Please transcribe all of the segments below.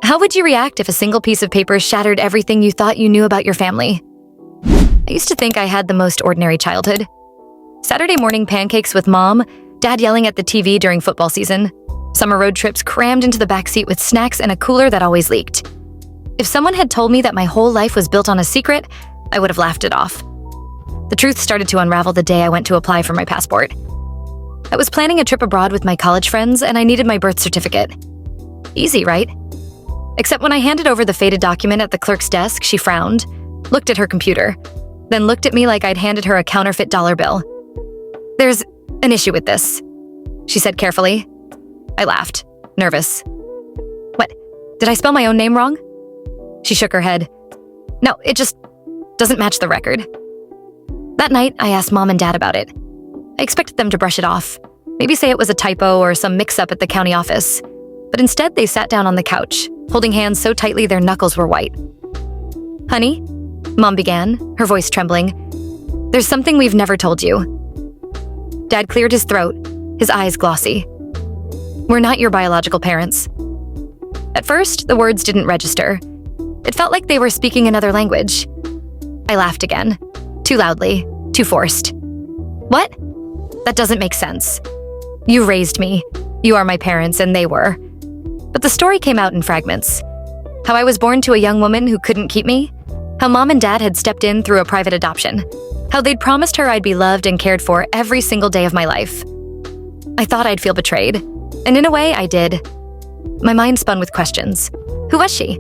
How would you react if a single piece of paper shattered everything you thought you knew about your family? I used to think I had the most ordinary childhood. Saturday morning pancakes with mom, dad yelling at the TV during football season, summer road trips crammed into the backseat with snacks and a cooler that always leaked. If someone had told me that my whole life was built on a secret, I would have laughed it off. The truth started to unravel the day I went to apply for my passport. I was planning a trip abroad with my college friends and I needed my birth certificate. Easy, right? Except when I handed over the faded document at the clerk's desk, she frowned, looked at her computer, then looked at me like I'd handed her a counterfeit dollar bill. "There's an issue with this," she said carefully. I laughed, nervous. "What, did I spell my own name wrong?" She shook her head. "No, it just doesn't match the record." That night, I asked mom and dad about it. I expected them to brush it off, maybe say it was a typo or some mix-up at the county office. But instead, they sat down on the couch, holding hands so tightly their knuckles were white. "Honey," mom began, her voice trembling, "there's something we've never told you." Dad cleared his throat, his eyes glossy. "We're not your biological parents." At first, the words didn't register. It felt like they were speaking another language. I laughed again, too loudly, too forced. "What? That doesn't make sense. You raised me. You are my parents, and they were." But the story came out in fragments. How I was born to a young woman who couldn't keep me. How mom and dad had stepped in through a private adoption. How they'd promised her I'd be loved and cared for every single day of my life. I thought I'd feel betrayed. And in a way, I did. My mind spun with questions. Who was she?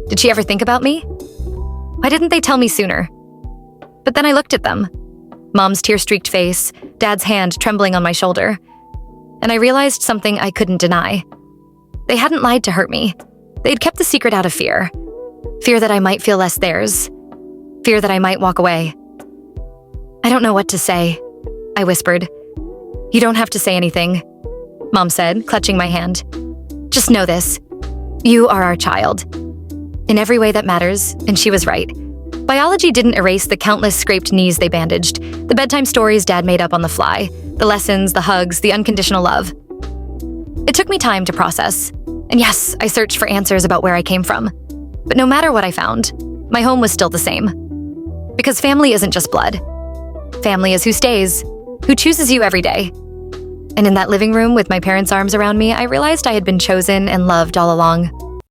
Did she ever think about me? Why didn't they tell me sooner? But then I looked at them. Mom's tear-streaked face, Dad's hand trembling on my shoulder. And I realized something I couldn't deny. They hadn't lied to hurt me. They'd kept the secret out of fear. Fear that I might feel less theirs. Fear that I might walk away. "I don't know what to say," I whispered. "You don't have to say anything," Mom said, clutching my hand. "Just know this. You are our child. In every way that matters," and she was right. Biology didn't erase the countless scraped knees they bandaged, the bedtime stories Dad made up on the fly, the lessons, the hugs, the unconditional love. It took me time to process. And yes, I searched for answers about where I came from. But no matter what I found, my home was still the same. Because family isn't just blood. Family is who stays, who chooses you every day. And in that living room with my parents' arms around me, I realized I had been chosen and loved all along.